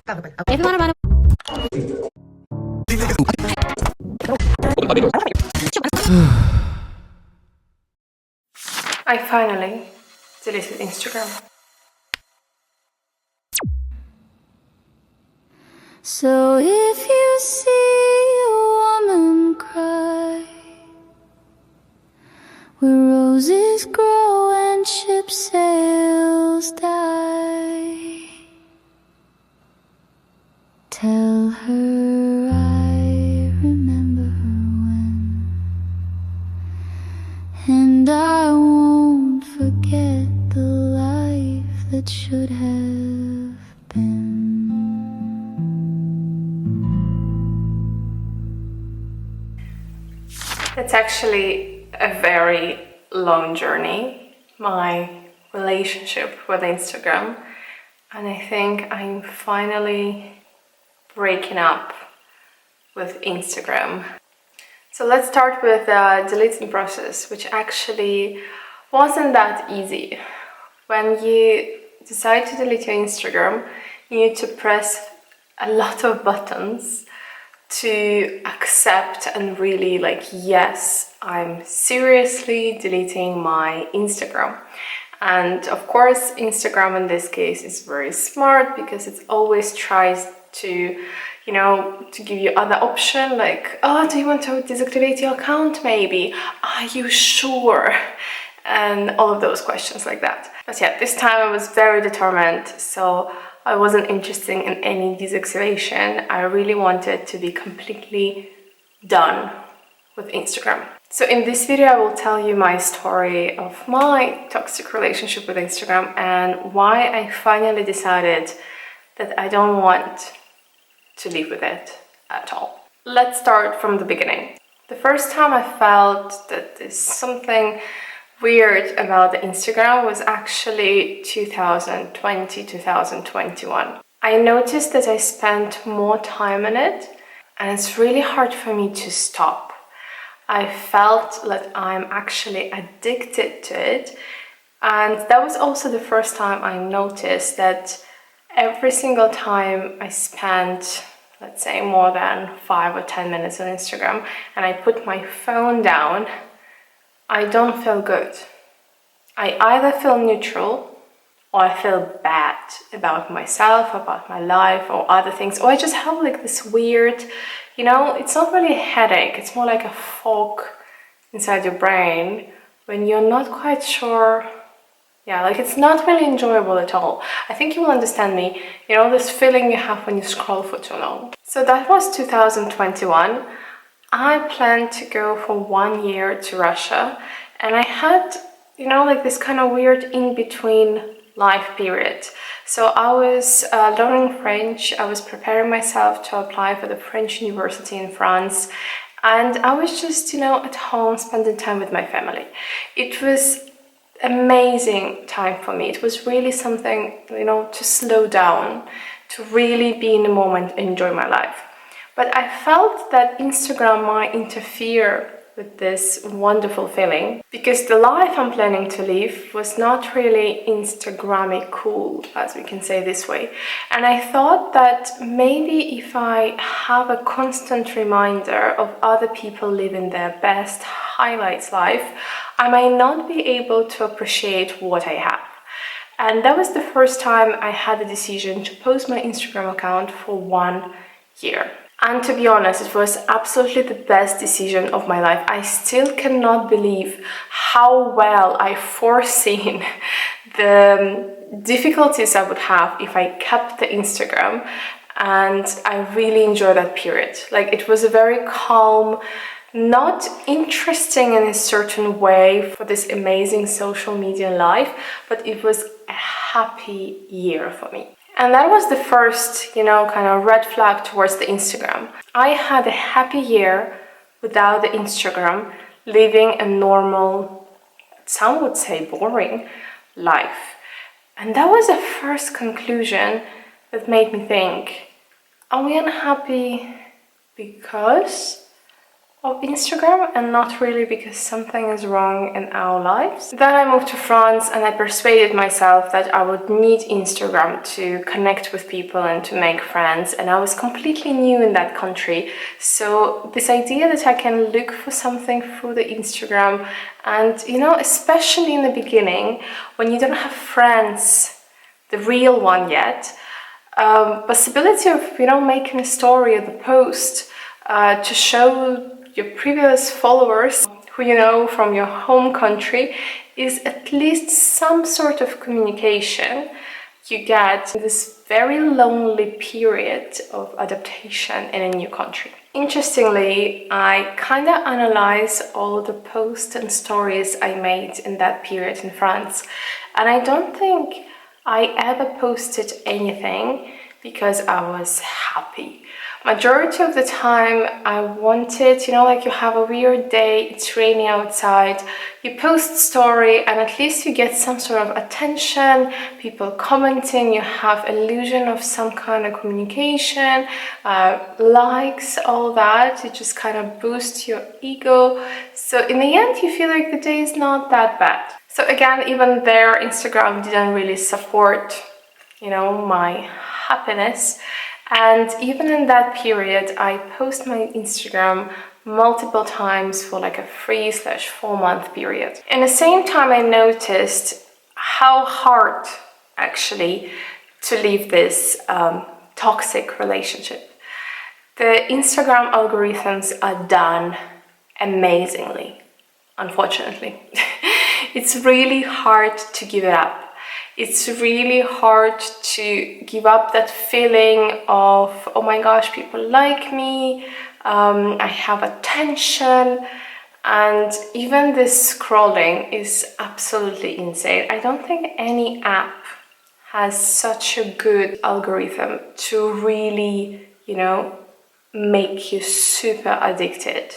I finally deleted Instagram. So if you see a woman cry, where roses grow and ship sails die, tell her I remember her when, and I won't forget the life that should have been. It's actually a very long journey, my relationship with Instagram, and I think I'm finally breaking up with Instagram. So let's start with the deleting process, which actually wasn't that easy. When you decide to delete your Instagram, you need to press a lot of buttons to accept and really yes, I'm seriously deleting my Instagram. And of course, Instagram in this case is very smart because it always tries to to give you other option like, oh, do you want to deactivate your account maybe? Are you sure? And all of those questions like that. But yeah, this time I was very determined, so I wasn't interested in any deactivation. I really wanted to be completely done with Instagram. So in this video, I will tell you my story of my toxic relationship with Instagram and why I finally decided that I don't want to live with it at all. Let's start from the beginning. The first time I felt that there's something weird about the Instagram was actually 2020, 2021. I noticed that I spent more time on it and it's really hard for me to stop. I felt that I'm actually addicted to it, and that was also the first time I noticed that every single time I spent, let's say, more than 5 or 10 minutes on Instagram and I put my phone down, I don't feel good. I either feel neutral or I feel bad about myself, about my life or other things, or I just have this weird, it's not really a headache, it's more like a fog inside your brain when you're not quite sure. Yeah, it's not really enjoyable at all. I think you will understand me, this feeling you have when you scroll for too long. So that was 2021. I planned to go for 1 year to Russia, and I had, this kind of weird in-between life period. So I was learning French, I was preparing myself to apply for the French university in France, and I was just, at home spending time with my family. It was amazing time for me. It was really something, to slow down, to really be in the moment and enjoy my life. But I felt that Instagram might interfere with this wonderful feeling because the life I'm planning to live was not really Instagrammy cool, as we can say this way. And I thought that maybe if I have a constant reminder of other people living their best highlights life, I might not be able to appreciate what I have. And that was the first time I had the decision to post my Instagram account for 1 year. And to be honest, it was absolutely the best decision of my life. I still cannot believe how well I foreseen the difficulties I would have if I kept the Instagram. And I really enjoyed that period. It was a very calm, not interesting in a certain way for this amazing social media life, but it was a happy year for me. And that was the first, kind of red flag towards the Instagram. I had a happy year without the Instagram, living a normal, some would say boring, life. And that was the first conclusion that made me think, are we unhappy because of Instagram, and not really because something is wrong in our lives. Then I moved to France and I persuaded myself that I would need Instagram to connect with people and to make friends, and I was completely new in that country. So this idea that I can look for something through the Instagram, and especially in the beginning when you don't have friends, the real one yet, possibility of making a story or the post to show your previous followers who you know from your home country is at least some sort of communication you get in this very lonely period of adaptation in a new country. Interestingly, I kind of analyze all the posts and stories I made in that period in France, and I don't think I ever posted anything because I was happy. Majority of the time I wanted, like you have a weird day, it's raining outside, you post story and at least you get some sort of attention, people commenting, you have illusion of some kind of communication, likes, all that. It just kind of boosts your ego. So in the end you feel like the day is not that bad. So again, even there, Instagram didn't really support, my happiness. And even in that period, I post my Instagram multiple times for like a 3/4 month period. In the same time, I noticed how hard actually to leave this toxic relationship. The Instagram algorithms are done amazingly, unfortunately. It's really hard to give it up. It's really hard to give up that feeling of, oh my gosh, people like me, I have attention, and even this scrolling is absolutely insane. I don't think any app has such a good algorithm to really, make you super addicted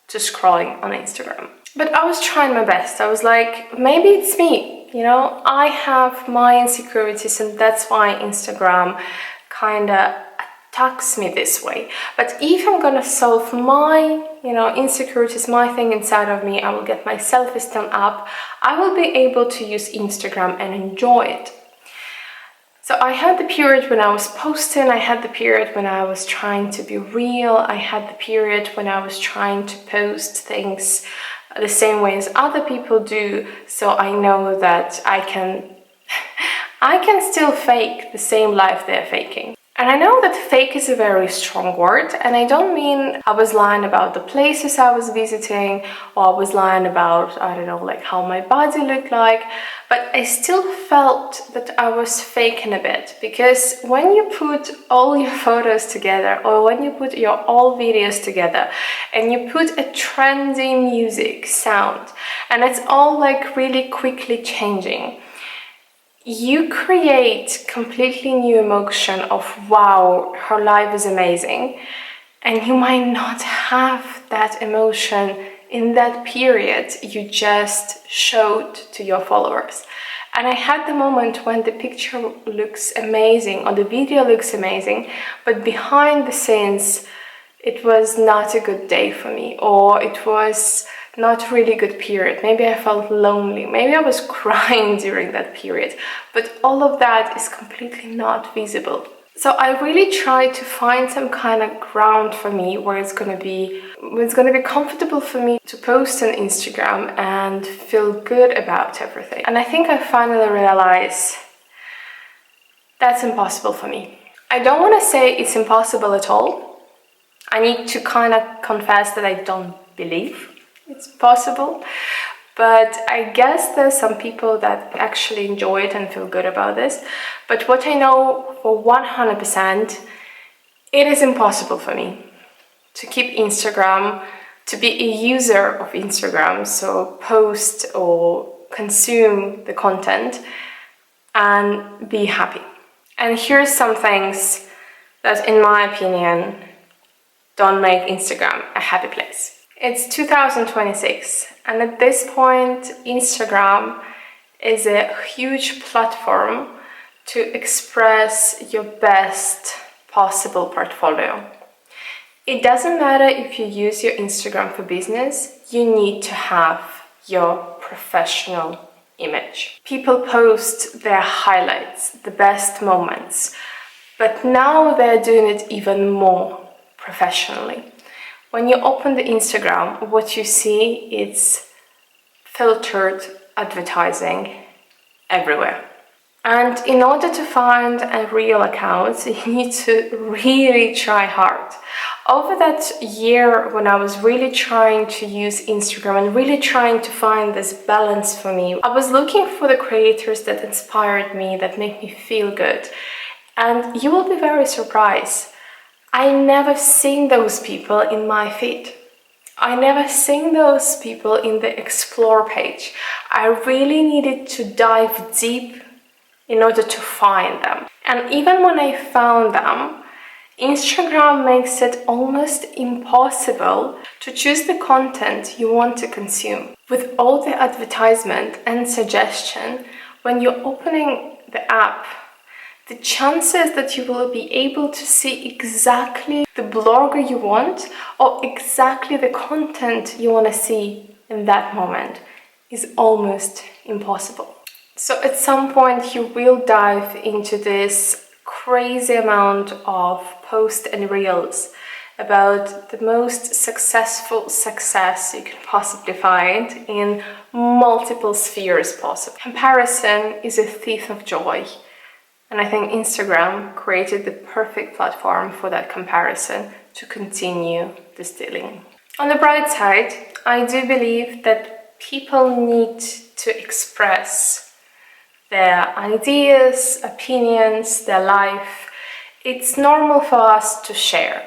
to scrolling on Instagram. But I was trying my best. I was like, maybe it's me. I have my insecurities, and that's why Instagram kind of attacks me this way. But if I'm gonna solve my, insecurities, my thing inside of me, I will get my self-esteem up, I will be able to use Instagram and enjoy it. So I had the period when I was posting, I had the period when I was trying to be real, I had the period when I was trying to post things the same way as other people do, so I know that I can still fake the same life they're faking. And I know that fake is a very strong word, and I don't mean I was lying about the places I was visiting, or I was lying about, I don't know, like how my body looked like, but I still felt that I was faking a bit, because when you put all your photos together, or when you put your all videos together, and you put a trendy music sound, and it's all like really quickly changing, you create completely new emotion of, wow, her life is amazing, and you might not have that emotion in that period you just showed to your followers. And I had the moment when the picture looks amazing or the video looks amazing, but behind the scenes it was not a good day for me, or it was not really good period. Maybe I felt lonely, maybe I was crying during that period, but all of that is completely not visible. So I really try to find some kind of ground for me where it's gonna be comfortable for me to post on Instagram and feel good about everything. And I think I finally realized that's impossible for me. I don't want to say it's impossible at all. I need to kind of confess that I don't believe it's possible, but I guess there's some people that actually enjoy it and feel good about this. But what I know for 100%, it is impossible for me to keep Instagram, to be a user of Instagram, so post or consume the content and be happy. And here's some things that, in my opinion, don't make Instagram a happy place. It's 2026, and at this point, Instagram is a huge platform to express your best possible portfolio. It doesn't matter if you use your Instagram for business, you need to have your professional image. People post their highlights, the best moments, but now they're doing it even more professionally. When you open the Instagram, what you see is filtered advertising everywhere. And in order to find a real account, you need to really try hard. Over that year when I was really trying to use Instagram and really trying to find this balance for me, I was looking for the creators that inspired me, that make me feel good. And you will be very surprised. I never seen those people in my feed. I never seen those people in the explore page. I really needed to dive deep in order to find them. And even when I found them, Instagram makes it almost impossible to choose the content you want to consume. With all the advertisement and suggestion, when you're opening the app, the chances that you will be able to see exactly the blogger you want or exactly the content you want to see in that moment is almost impossible. So at some point you will dive into this crazy amount of posts and reels about the most successful success you can possibly find in multiple spheres possible. Comparison is a thief of joy. And I think Instagram created the perfect platform for that comparison to continue distilling. On the bright side, I do believe that people need to express their ideas, opinions, their life. It's normal for us to share.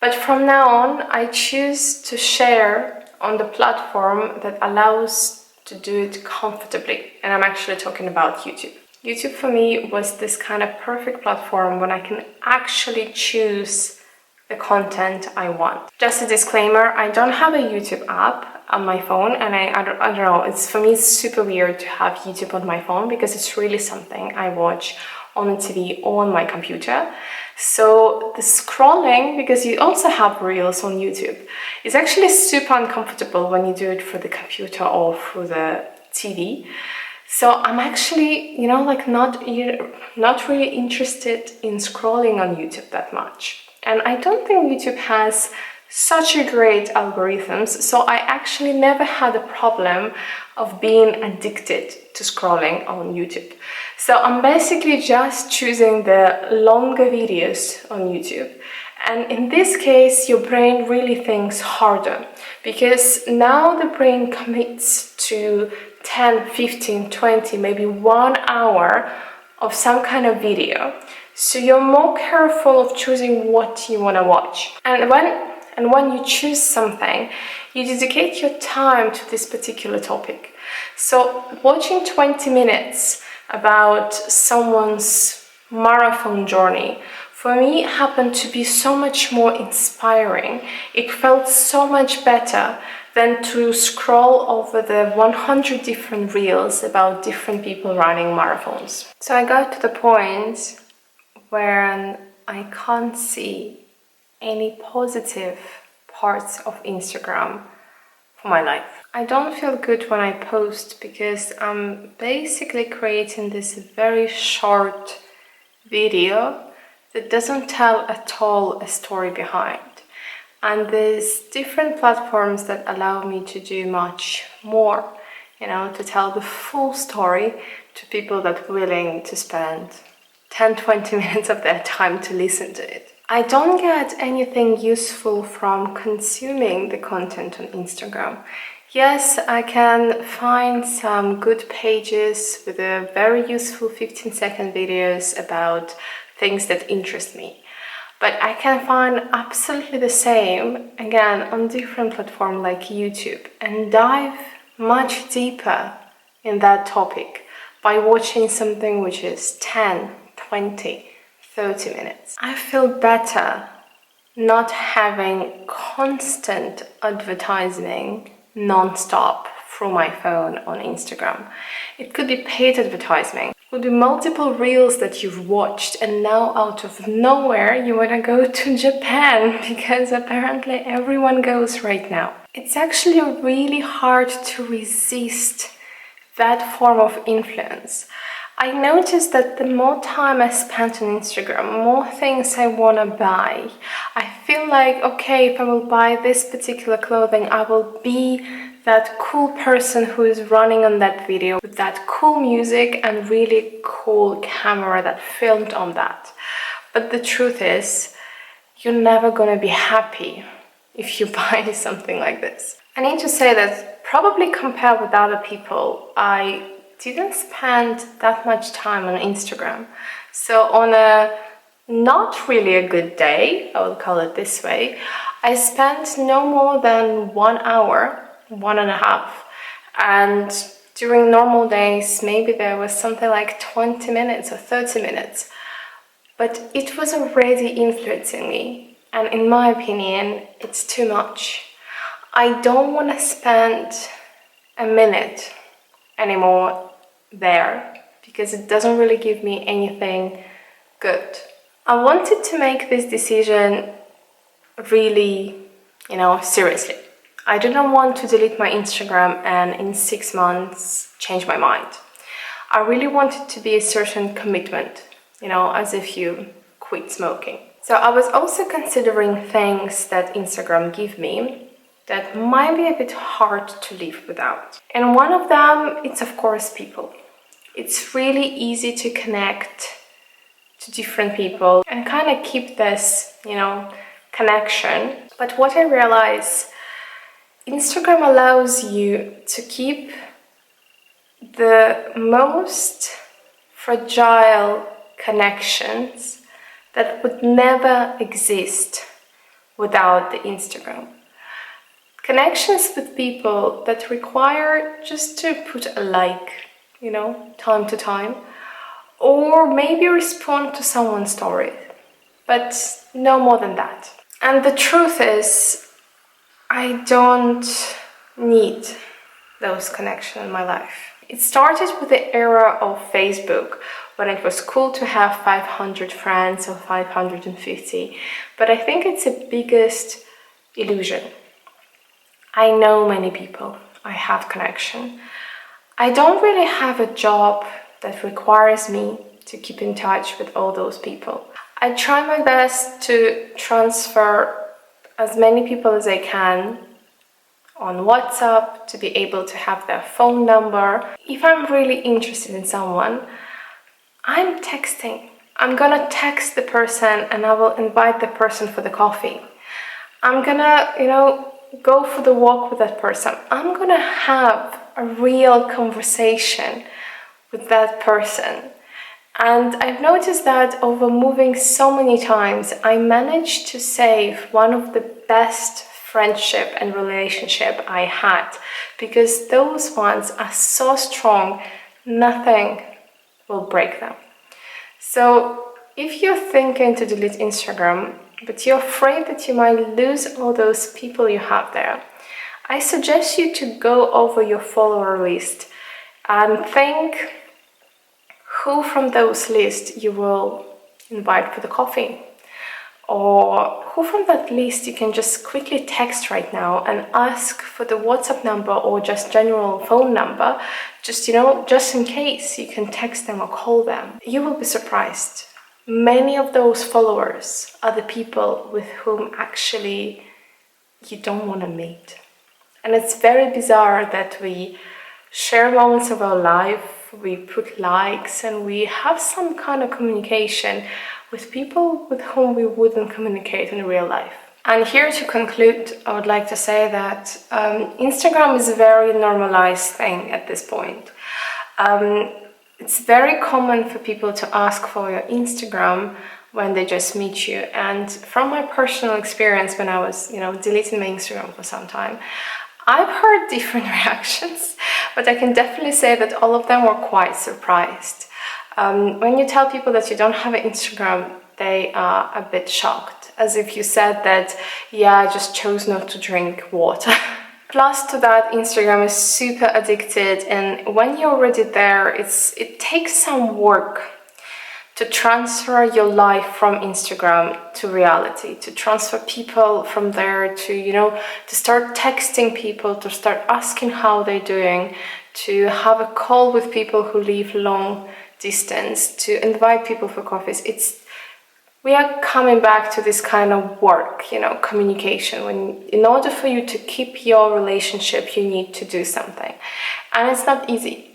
But from now on, I choose to share on the platform that allows to do it comfortably. And I'm actually talking about YouTube. YouTube for me was this kind of perfect platform when I can actually choose the content I want. Just a disclaimer, I don't have a YouTube app on my phone, and I don't know, for me it's super weird to have YouTube on my phone because it's really something I watch on the TV or on my computer. So the scrolling, because you also have reels on YouTube, is actually super uncomfortable when you do it for the computer or through the TV. So I'm actually, not really interested in scrolling on YouTube that much. And I don't think YouTube has such a great algorithms, so I actually never had a problem of being addicted to scrolling on YouTube. So I'm basically just choosing the longer videos on YouTube. And in this case, your brain really thinks harder, because now the brain commits to 10, 15, 20, maybe 1 hour of some kind of video. So you're more careful of choosing what you want to watch. And when you choose something, you dedicate your time to this particular topic. So watching 20 minutes about someone's marathon journey, for me, happened to be so much more inspiring. It felt so much better than to scroll over the 100 different reels about different people running marathons. So I got to the point where I can't see any positive parts of Instagram for my life. I don't feel good when I post because I'm basically creating this very short video that doesn't tell at all a story behind. And there's different platforms that allow me to do much more, to tell the full story to people that are willing to spend 10-20 minutes of their time to listen to it. I don't get anything useful from consuming the content on Instagram. Yes, I can find some good pages with a very useful 15-second videos about things that interest me. But I can find absolutely the same, again, on different platforms like YouTube, and dive much deeper in that topic by watching something which is 10, 20, 30 minutes. I feel better not having constant advertising non-stop through my phone on Instagram. It could be paid advertising. Could be multiple reels that you've watched and now out of nowhere you want to go to Japan because apparently everyone goes right now. It's actually really hard to resist that form of influence. I noticed that the more time I spent on Instagram, more things I want to buy. I feel like, okay, if I will buy this particular clothing, I will be that cool person who is running on that video with that cool music and really cool camera that filmed on that. But the truth is, you're never gonna be happy if you buy something like this. I need to say that probably compared with other people, I didn't spend that much time on Instagram. So on a not really a good day, I will call it this way, I spent no more than 1 hour, 1.5. And during normal days, maybe there was something like 20 minutes or 30 minutes. But it was already influencing me. And in my opinion, it's too much. I don't want to spend a minute anymore there because it doesn't really give me anything good. I wanted to make this decision really, seriously. I didn't want to delete my Instagram and in 6 months change my mind. I really wanted to be a certain commitment, as if you quit smoking. So I was also considering things that Instagram give me that might be a bit hard to live without. And one of them, it's of course people. It's really easy to connect to different people and kind of keep this, connection. But what I realized, Instagram allows you to keep the most fragile connections that would never exist without the Instagram. Connections with people that require just to put a like, time to time, or maybe respond to someone's story, but no more than that. And the truth is, I don't need those connections in my life. It started with the era of Facebook, when it was cool to have 500 friends or 550, but I think it's the biggest illusion. I know many people, I have connection. I don't really have a job that requires me to keep in touch with all those people. I try my best to transfer as many people as I can on WhatsApp to be able to have their phone number. If I'm really interested in someone, I'm texting. I'm gonna text the person and I will invite the person for the coffee. I'm gonna, go for the walk with that person. I'm gonna have a real conversation with that person. And I've noticed that over moving so many times, I managed to save one of the best friendship and relationship I had, because those ones are so strong, nothing will break them. So if you're thinking to delete Instagram, but you're afraid that you might lose all those people you have there, I suggest you to go over your follower list and think who from those lists you will invite for the coffee, or who from that list you can just quickly text right now and ask for the WhatsApp number or just general phone number, just in case you can text them or call them. You will be surprised. Many of those followers are the people with whom actually you don't want to meet. And it's very bizarre that we share moments of our life, we put likes, and we have some kind of communication with people with whom we wouldn't communicate in real life. And here to conclude, I would like to say that Instagram is a very normalized thing at this point. It's very common for people to ask for your Instagram when they just meet you. And from my personal experience, when I was, deleting my Instagram for some time, I've heard different reactions, but I can definitely say that all of them were quite surprised. When you tell people that you don't have an Instagram, they are a bit shocked, as if you said that, yeah, I just chose not to drink water. Plus to that, Instagram is super addicted, and when you're already there, it takes some work to transfer your life from Instagram to reality, to transfer people from there to, to start texting people, to start asking how they're doing, to have a call with people who live long distance, to invite people for coffees. We are coming back to this kind of work, communication, when in order for you to keep your relationship, you need to do something. And it's not easy,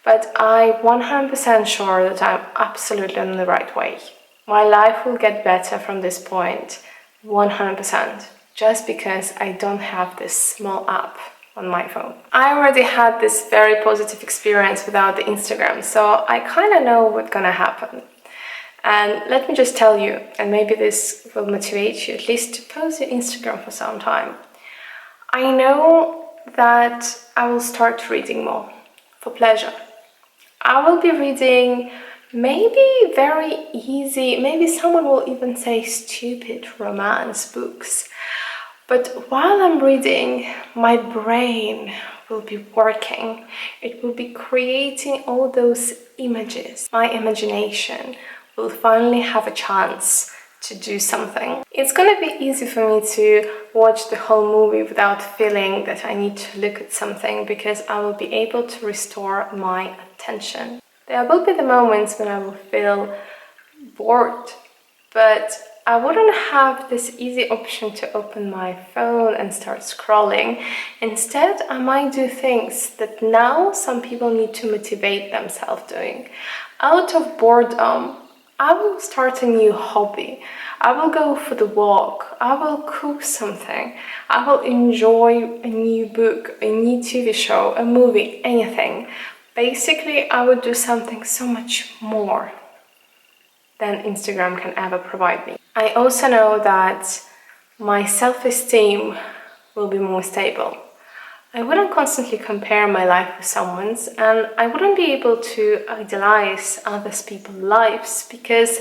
but I'm 100% sure that I'm absolutely on the right way. My life will get better from this point, 100%, just because I don't have this small app on my phone. I already had this very positive experience without the Instagram, so I kind of know what's gonna happen. And let me just tell you, and maybe this will motivate you at least to post your Instagram for some time. I know that I will start reading more for pleasure. I will be reading maybe very easy, maybe someone will even say stupid romance books. But while I'm reading, my brain will be working. It will be creating all those images. My imagination will finally have a chance to do something. It's gonna be easy for me to watch the whole movie without feeling that I need to look at something, because I will be able to restore my attention. There will be the moments when I will feel bored, but I wouldn't have this easy option to open my phone and start scrolling. Instead, I might do things that now some people need to motivate themselves doing. Out of boredom, I will start a new hobby. I will go for the walk. I will cook something. I will enjoy a new book, a new TV show, a movie, anything. Basically, I would do something so much more than Instagram can ever provide me. I also know that my self-esteem will be more stable. I wouldn't constantly compare my life with someone's, and I wouldn't be able to idealize other people's lives because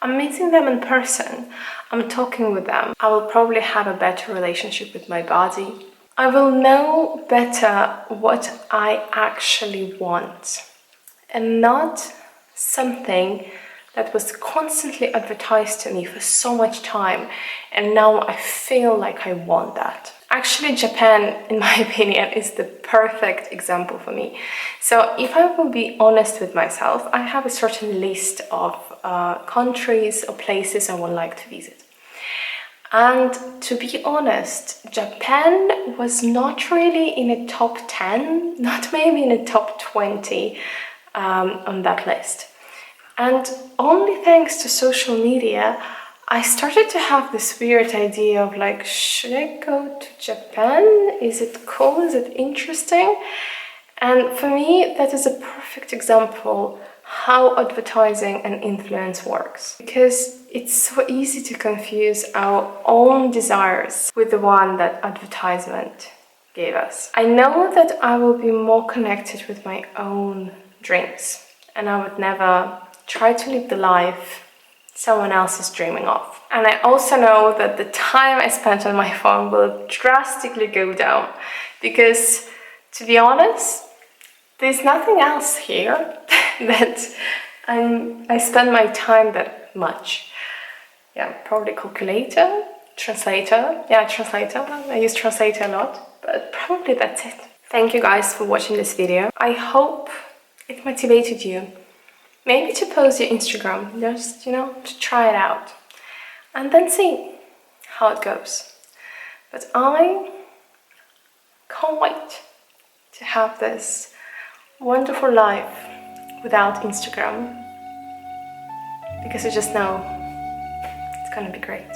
I'm meeting them in person. I'm talking with them. I will probably have a better relationship with my body. I will know better what I actually want, and not something that was constantly advertised to me for so much time, and now I feel like I want that. Actually, Japan, in my opinion, is the perfect example for me. So if I will be honest with myself, I have a certain list of countries or places I would like to visit. And to be honest, Japan was not really in a top 10, not maybe in a top 20 on that list. And only thanks to social media, I started to have this weird idea of like, should I go to Japan? Is it cool? Is it interesting? And for me, that is a perfect example how advertising and influence works. Because it's so easy to confuse our own desires with the one that advertisement gave us. I know that I will be more connected with my own dreams, and I would never try to live the life someone else is dreaming of. And I also know that the time I spent on my phone will drastically go down, because to be honest, there's nothing else here that I spend my time that much. Yeah, probably calculator, translator. Yeah, translator. I use translator a lot, but probably that's it. Thank you guys for watching this video. I hope it motivated you. Maybe to post your Instagram, just, to try it out. And then see how it goes. But I can't wait to have this wonderful life without Instagram, because I just know it's gonna be great.